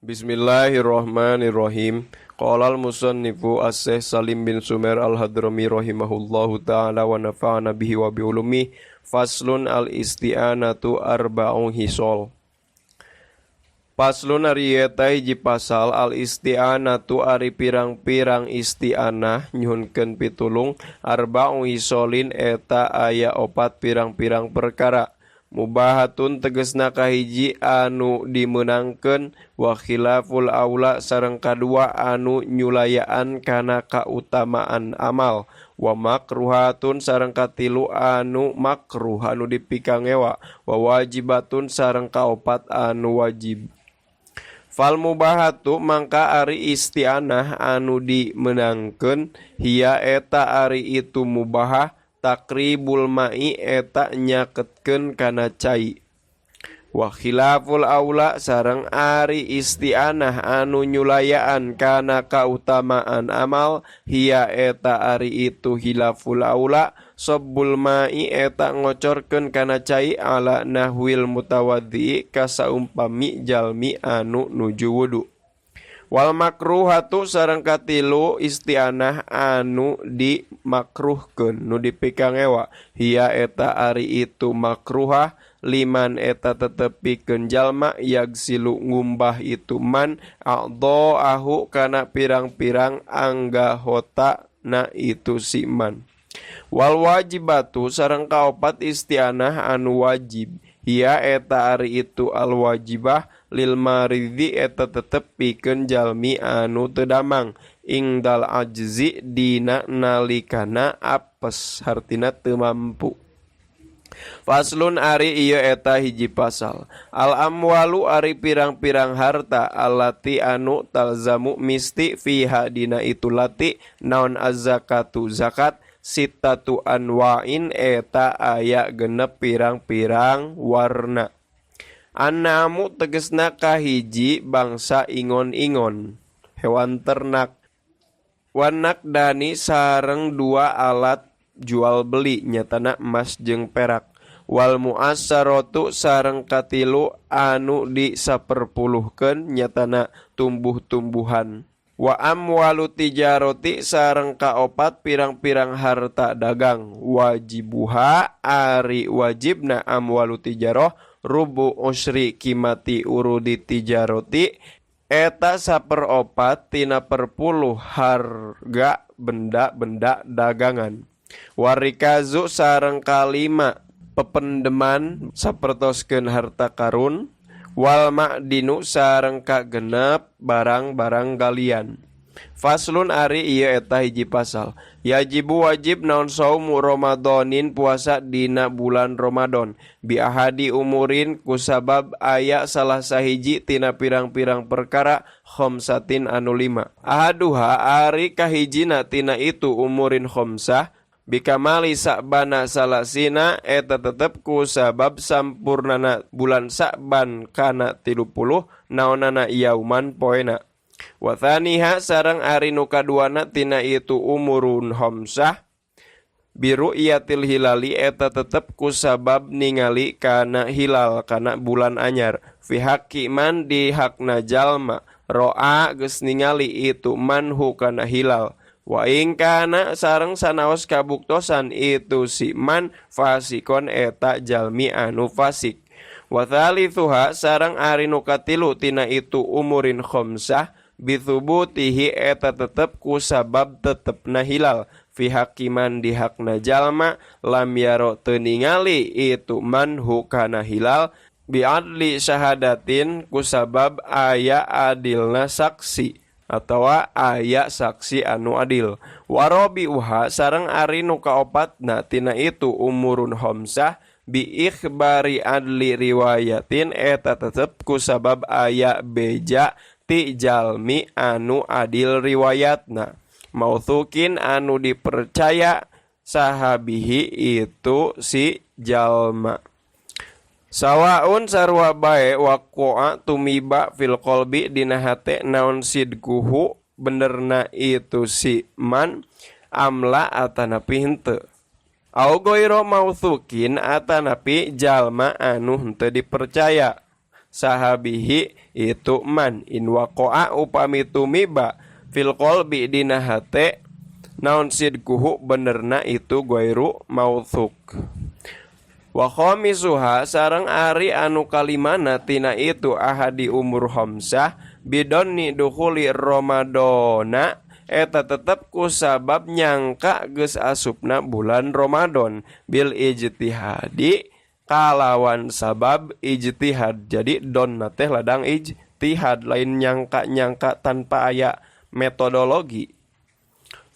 Bismillahirrahmanirrahim. Qala al-musannifu As-Syekh Salim bin Sumer al-Hadrami rahimahullahu ta'ala wa nafa'ana bihi wa bi ulumi. Faslun al-isti'anatu arba'u hisol. Faslun ari eta hiji pasal al-isti'anatu ari pirang-pirang isti'anah nyuhunkeun pitulung arba'u hisolin eta aya opat pirang-pirang perkara. Mubahatun tegesna kahiji anu dimenangkeun wa khilaful aula sareng kadua anu nyulayaan kana kautamaan amal wa makruhatun sareng katilu anu makruh anu dipikangewa wa wajibatun sareng kaopat anu wajib. Fal mubahatu mangka ari isti'anah anu dimenangkeun hiya eta ari itu mubahah takribul ma'i eta nyaketkeun kana cai. Wa khilaful aula sareng ari isti'anah anu nyulayaan kana kautamaan amal hiya eta ari itu khilaful aula sobbul ma'i eta ngocorkeun kana cai ala nahwil mutawaddi kasaumpami jalmi anu nuju wudu. Wal makruhatu sareng katilu isti'anah anu dimakruhkeun nu dipikangewa hiya eta ari itu makruhah liman eta tetepikeun jalma yagsilu ngumbah itu man a'dha'ahu kana pirang-pirang anggahota na itu si man. Wal wajibatu sareng kaopat isti'anah anu wajib hiya eta ari itu al wajibah lil maridhi eta tetep pikeun jalmi anu teu damang ingdal ajzi dina nalikana apes hartina teu mampu. Faslun ari ieu eta hiji pasal al amwalu ari pirang-pirang harta allati anu talzamu misti fiha dina itu lati naon az-zakatu zakat sittatu anwa'in eta aya genep pirang-pirang warna. Anamu tegesna kahiji bangsa ingon-ingon hewan ternak. Wanak dani sareng dua alat jual beli nyatana emas jeung perak. Wal mu'assaratu sareng katilu anu disaperpuluhkeun nyatana tumbuh-tumbuhan. Wa amwalu tijaroti sareng kaopat pirang-pirang harta dagang. Wajibuha ari wajibna amwalu tijaroh rubu usri kimati urudi tijaroti eta saperopat tina perpuluh harga benda-benda dagangan. Warikazu sareng kalima pependeman sapertoskeun harta karun. Wal ma'dinu sareng kagenep barang-barang galian. Faslun ari ieu eta hiji pasal yajibu wajib naon saumu Ramadonin puasa dina bulan Ramadan bi ahadi umurin kusabab aya salah sahiji tina pirang-pirang perkara khamsatin anu 5. Ahaduha ari kahijina tina itu umurin khamsah bikamali sa'bana salasina eta tetep kusabab sampurnana bulan Sa'ban kana 30 naonana yauman poena. Wa thaniha sareng ari nu kaduana tina itu umurun khamsah biru iatil hilali eta tetep kusabab ningali kana hilal kana bulan anyar fi haqqi man di hakna jalma ro'a geus ningali itu manhu kana hilal. Wa ing kana sareng sanaos kabuktosan itu si man fasikon eta jalmi anu fasik. Wa thalithuha sareng ari nu katilu tina itu umurin khamsah bitubutihi eta tetep kusabab tetepna hilal fi hakiman di hakna jalma lam yaro teu ningali itu manhu kana hilal bi adli syahadatin kusabab aya adilna saksi atawa aya saksi anu adil. Warobi uha sareng ari nu kaopatna tina itu umurun khamsah bi ikhbari adli riwayatin eta tetep kusabab aya beja ti jalmi anu adil riwayatna mauthukin anu dipercaya sahabihi itu si jalma. Sawaun sarua bae waqa'a tumiba fil qalbi dina hate naon sidquhu benerna itu si man amla atanapi henteu. Au goiro mauthukin atanapi jalma anu henteu dipercaya. Sahabihi itu man in waqa'a upami tumiba fil qalbi dina hate naon sidquhu benerna itu goiru mauthuk. Wa khamisuha sareng ari anu kalimana tina itu ahadi umur khamsah bidonni dukhuli ramadona eta tetep ku sabab nyangka geus asupna bulan Ramadan bil ijtihadi kalawan sabab ijtihad. Jadi donna teh ladang ijtihad lain nyangka-nyangka tanpa aya metodologi.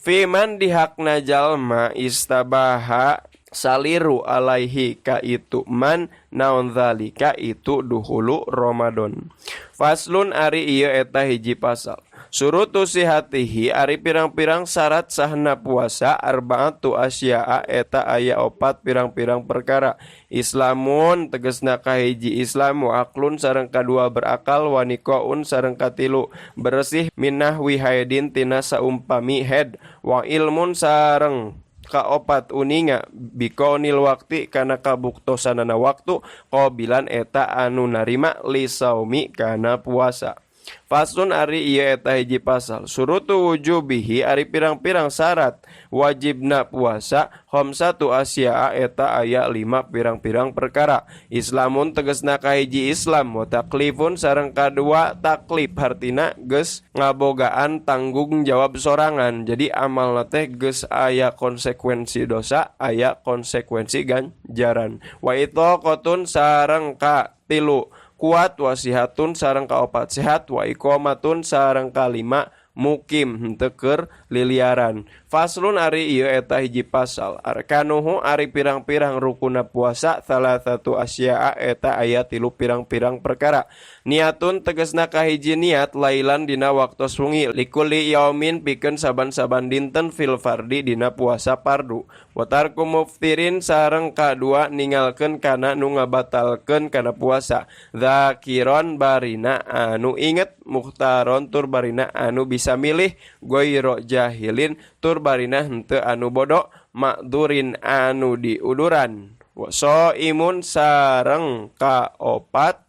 Fiman dihakna jalma istabaha saliru alaihi ka itu man naon zalika itu duhulu Ramadan. Faslun ari ieu eta hiji pasal. Surutu sihatihi ari pirang-pirang syarat sahna puasa arbaatu asya'a eta aya opat pirang-pirang perkara. Islamun tegesna kahiji islamu aklun sareng kadua berakal wanikoun sareng katilu bersih minah wihaidin tina saumpami head wa ilmun sareng kaopat uninga bikonil wakti kana kabuktosanana waktu qabilan eta anu narima lisaumi kana puasa. Fasun ari ieu eta hiji pasal. Surutu wujubihi ari pirang-pirang syarat wajibna puasa khamsatu asya'a eta aya 5 pirang-pirang perkara. Islamun tegesna kahiji Islam wa taklifun sareng kadua taklif hartina geus ngabogaan tanggung jawab sorangan. Jadi amalna teh geus aya konsekuensi dosa, aya konsekuensi ganjaran. Wa itaqatun sareng ka tilu kuat wasihatun sareng kaopat sehat wa iqamatun sareng kalima mukim henteu keur liliaran. Faslun ari ieu eta hiji pasal. Arkanuhu ari pirang-pirang rukuna puasa salah satu asya'a eta aya 3 pirang-pirang perkara. Niatun tegesna kahiji niat lailan dina waktos wengi likulli yaumin pikeun saban-saban dinten fil fardi dina puasa fardu. Wa tarku muftirin sareng kadua ningalkeun kana nu ngabatalkeun kana puasa. Zakiron barina anu inget mukhtaron tur barina anu bisa milih goiro jahilin tur barina henteu anu bodoh makdurin anu diuduran. Waso imun sareng kaopat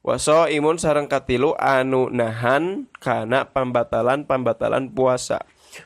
waso imun sareng katilu anu nahan kana pambatalan puasa.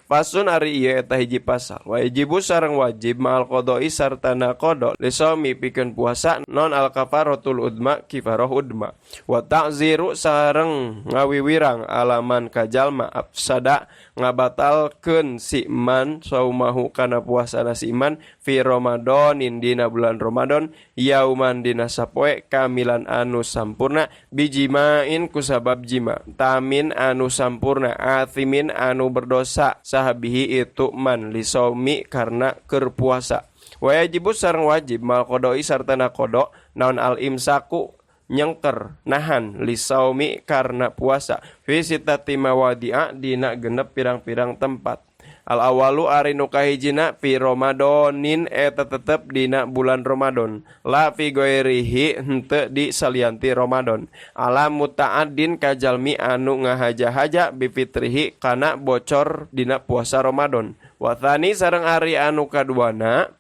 Fasun ari ieu eta hiji pasal. Wajibu sareng wajib ma'al qodoi sartana qada lisaumi pikeun puasa non al kafaratul udma kifarah udma. Wa ta'ziru sareng ngawiwirang alaman kajalma afsada ngabatalkeun si man saumahu kana puasana si man fi ramadanin dina bulan Ramadan yauman dina sapoe kamilan anu sampurna bijimain kusabab jima tamin anu sampurna athimin anu berdosa sahabihi itu man lisaumi karena keur puasa. Wajibu sareng wajib mal qodoi sartana qada naon al imsaku nyengker nahan lisaumi karena puasa fi sitati mawadi'a dina genep pirang-pirang tempat. Al awalu ari nu kahijina fi ramadanin eta tetep dina bulan Ramadan la fi ghairihi henteu di salianti Ramadan. Ala muta'addin kajalmi anu ngahaja-haja bi fitrihi kana bocor dina puasa Ramadan. Wa tsani sareng ari anu kaduana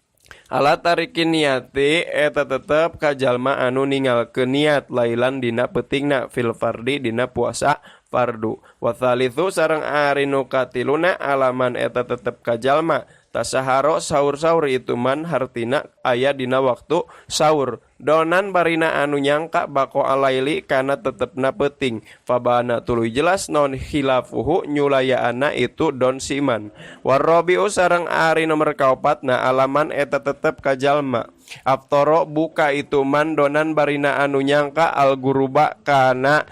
ala tarikin niati eta tetep kajalma anu ninggalkeun niat lailan dina peutingna fil fardi dina puasa fardu. Wa tsalitsu sareng ari nu katiluna alaman eta tetep kajalma tasaharo saur-saur itu man hartina aya dina waktu saur donan barina anu nyangka bako alaili kana tetepna peuting fabana tuluy jelas non khilafuhu nyulayaana itu don siman. Warabiu sareng ari nomor kaopatna alaman eta tetep kajalma aftoro buka itu man donan barina anu nyangka al guruba kana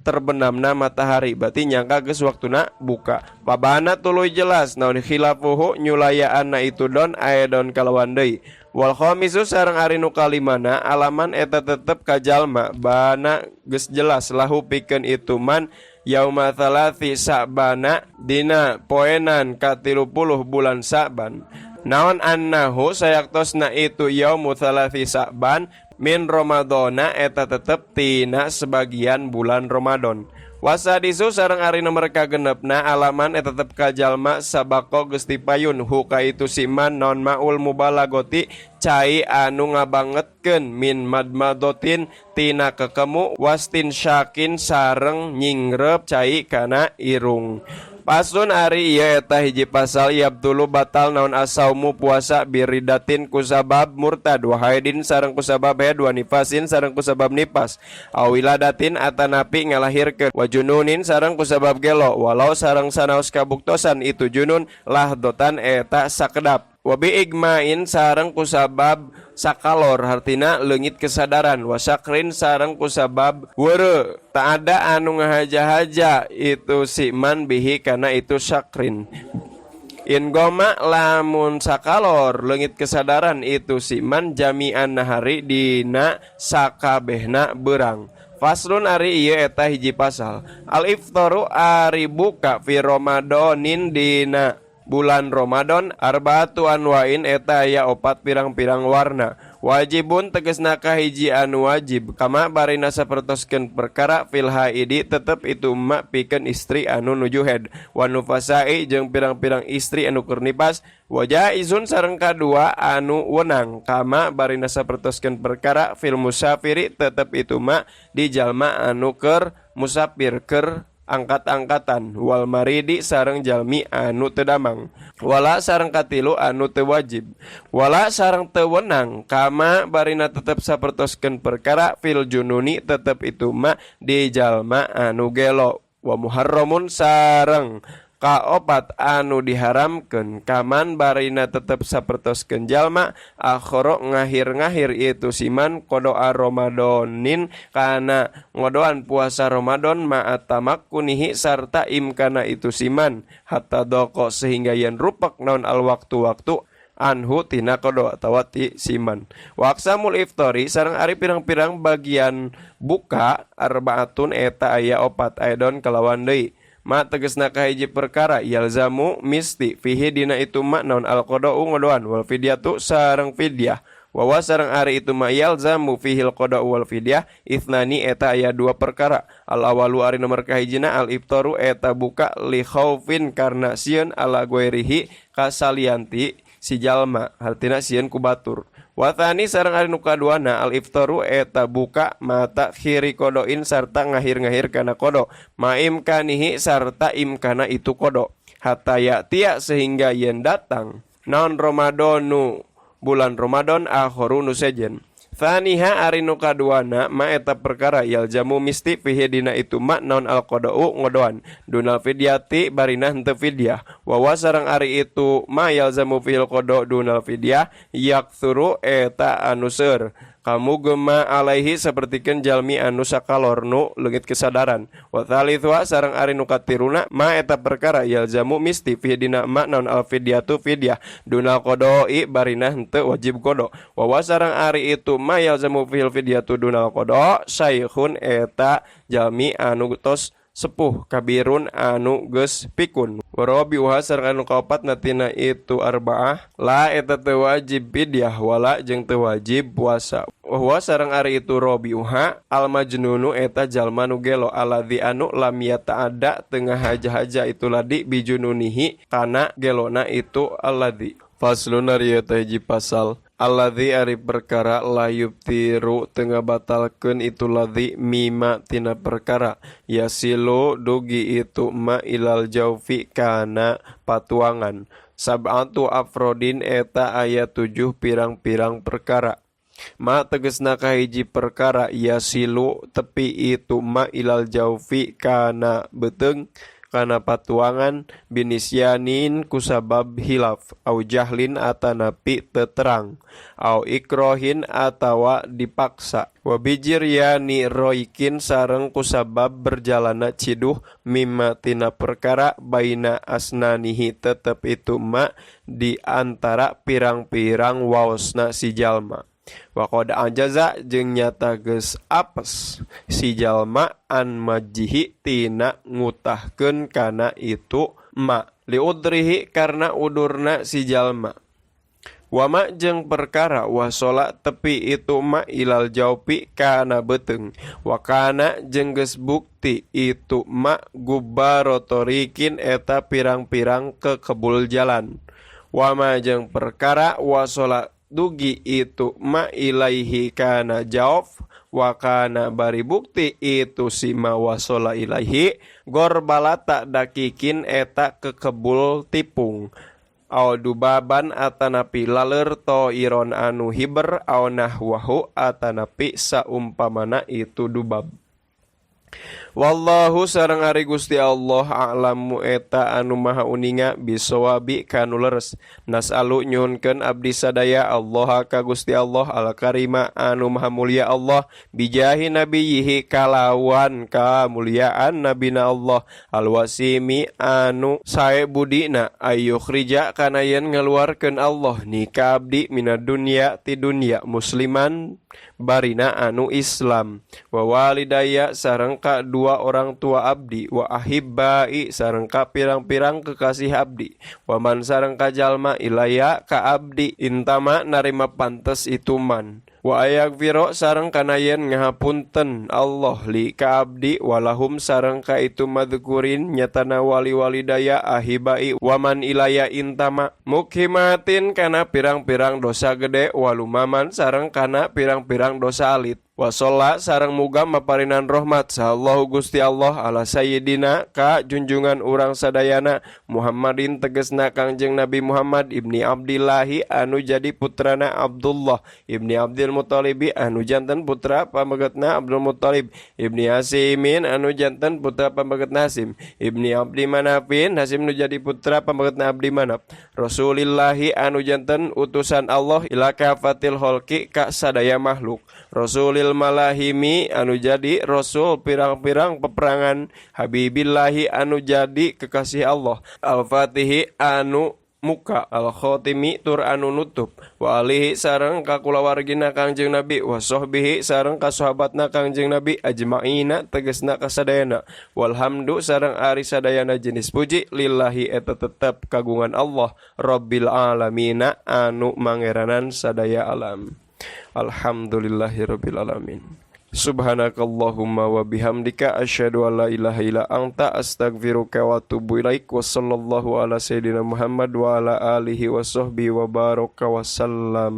terbenamna matahari berarti nyangka geus waktuna buka. Pabana tuluy jelas naon khilafuhu nyulayaanna itu don aya don kalawan deui. Wal khamisu sareng ari nu kalimana alaman eta tetep kajalma bana geus jelas lahu pikeun itu man yauma tsalati Sa'bana dina poenan ka30 bulan Sa'ban. Naon annahu sayaktosna itu yaumu tsalati Sa'ban min Ramadana eta tetep tina sebagian bulan Ramadan. Wasadisu sareng ari nomor kagenepna alaman eta tetep ka jalma sabako geus dipayun huka itu siman non maul mubalagoti cai anu ngabangetkeun min madmadotin tina kekemu wastin syakin sareng nyingrep cai kana irung. Pasun ari ieu eta hiji pasal yabtulu batal naon asaumu puasa biridatin kusabab murtad wahaidin sareng kusabab haid wa nifasin sareng kusabab nipas awiladatin atanapi ngalahirkeun wajununin sareng kusabab gelo walau sareng sanaos kabuktosan itu junun lahdotan eta sakedap wabi igmain sareng kusabab sakalor hartina leungit kesadaran wasakrin sareng kusabab weureu tak ada anu ngahaja-haja itu siman bihi kana itu sakrin in goma lamun sakalor leungit kesadaran itu siman jami'an nahari dina sakabehna beurang. Faslun ari ieu eta hiji pasal al iftaru ari buka fi ramadanin dina bulan Ramadan arbaatu anwain eta aya opat pirang-pirang warna wajibun tegasna kahiji anu wajib kama barina sapertoskeun perkara fil haidi tetep itu mak pikeun istri anu nuju haid wa nufasai jeung pirang-pirang istri anu keur nifas wa jaizun sareng kadua anu wenang kama barina sapertoskeun perkara fil musafiri tetep itu mak di jalma anu keur musafir keur angkat-angkatan wal maridi sareng jalmi anu teu damang wala sareng katilu anu teu wajib wala sareng teu wenang kama barina tetep sapertoskeun perkara fil jununi tetep itu mah di jalma anu gelo wa muharramun sareng kaopat anu diharamkeun kaman barina tetep sapertoskeun jalma akhoro ngahir-ngahir itu siman qodoa Ramadanin kana ngodoan puasa Ramadan ma'atamak kunihi sarta imkana itu siman hatta doko sehingga yen rupak naon al waktu-waktu anhu tina kodo atawa ti siman waqsamul iftari sareng ari pirang-pirang bagian buka arbaatun eta aya opat aidon kalawan deui ma tegesna kahiji perkara yalzamu misti fihi dina itu ma naon al-qada'u ngodoan wal fidyatu sareng fidyah wa sareng ari itu ma yalzamu fihi al-qada'u wal fidyah ithnani eta aya dua perkara al awalu ari nomor kahijina al iftaru eta buka li khaufin karna sieun ala guerihi kasalianti si jalma hartina sieun ku batur watani sareng ari nu kaduana al iftaru eta buka mata khiri kodoin sarta ngahir-ngahir kana kodo maimkanihi sarta imkana itu kodo hatta tia sehingga yen datang naon Ramadanu bulan Ramadan akhoru nu sejen Thaniha ari nu kaduana ma eta perkara yaljamu misti fihi dina itu ma naon al-qada'u ngodoan dunal fidyati barina henteu fidyah wa sareng ari itu ma yalzamu fil qada' dunal fidyah yaktsuru eta anu seur kamu gema alaihi sapertikeun jalmi anu sakalor nu leungit kesadaran wa tsalitsu sareng ari nu katiruna ma eta perkara yalzamu misti fi dina ma naon al fidyatu fidyah dunal qada'i barina henteu wajib qada wa sareng ari itu ma yalzamu fil fidyatu dunal qada syaikhun eta jalmi anu tos sepuh kabirun anu geus pikun warabi wa sareng anu kaopat natina itu arbaah la eta teu wajib fidyah wala jeung teu wajib puasa wa sareng ari itu rabiuha al majnunu eta jalma nu gelo aladzi anu lam yata'adda tengah haja-haja itu ladi bijununihi kana gelona itu alladzi faslun ari eta hiji pasal alladzi ari perkara layub tiru tengah batalkeun itu ladzi mima tina perkara yasilu dugi itu ma ilal jaufi kana patuangan sab'atu afrodin eta aya 7 pirang-pirang perkara ma tegesna kahiji perkara yasilu tepi itu ma ilal jaufi kana beteung kana patuangan binisyanin kusabab hilaf au jahlin atanapi teterang au ikrohin atawa dipaksa wabijir yani roikin sareng kusabab berjalana ciduh mimma tina perkara baina asnanihi tetep itu ma di antara pirang-pirang waosna si jalma wa qad ajaza jeung nyata geus apes si jalma an majihi tina ngutahkeun kana itu ma liudrihi karna udurna si jalma Wama jeung perkara wasola tepi itu ma ilal jaupi kana beteung. Wakana jeung geus bukti itu ma gubbarotorikin eta pirang-pirang kekebul jalan. Wama jeung perkara wasola dugi itu ma ilaihi kana jauf. Wakana bari bukti itu si ma wasola ilaihi gorbalata dakikin eta kekebul tipung. Aw dubaban atanapi laler to iron anu hiber aw nahwahu atanapi saumpamana itu dubab. Wallahu sareng ari Gusti Allah a'lamu eta anu maha uninga bisawabi kanu leres. Nas'alu nyuhunkeun abdi sadaya Allah ka Gusti Allah al karima anu maha mulia Allah bijahi nabiyhi kalawan kamuliaan nabina Allah al wasimi anu sae budina ayyukhrija kana yen ngaluarkeun Allah ni ka abdi minad dunya ti dunya musliman barina anu Islam wa walidaya sareng ka dua orang tua abdi wa ahibbai sareng ka pirang-pirang kekasih abdi wa man sareng ka jalma ilaya ka abdi intama narima pantes itu man wa ayagfiro sareng kana yen ngahapunten Allah li ka abdi walahum sareng ka itu madzukurin nyatana wali-walidaya ahibai waman ilaya intama mukhimatin kana pirang-pirang dosa gede walumaman sareng kana pirang-pirang dosa alit Wasolla sareng muga maparinan rahmat sallallahu Gusti Allah ala sayyidina ka junjungan urang sadayana Muhammadin tegesna Kangjeng Nabi Muhammad ibni Abdillahi anu jadi putrana Abdullah ibni Abdul Muthalib anu janten putra pamegetna Abdul Muthalib ibni Hasimin anu janten putra pamegetna Hasim ibni Abdi Manafin Hasim nu jadi putra pamegetna Abdi Manaf Rasulillahi anu janten utusan Allah ila kafatil khalqi ka sadaya makhluk Rasulil malahimi anu jadi rasul pirang-pirang peperangan Habibillahi anu jadi kekasih Allah Al-Fatihi anu muka Al-Khotimi tur anu nutup wa alihi sareng ka kulawargina Kangjeng Nabi wa sahbihi sareng ka sahabatna Kangjeng Nabi ajmaina tegasna kasadayana walhamdu sareng ari sadayana jenis puji lillahi eta tetep kagungan Allah Rabbil alamina anu mangeranan sadaya alam. Alhamdulillahirabbil alamin. Subhanakallahumma wa bihamdika asyhadu an la ilaha illa anta astaghfiruka wa atubu ilaik. Wa sallallahu ala sayyidina Muhammad wa ala alihi wa sahbihi wa baraka wa sallam.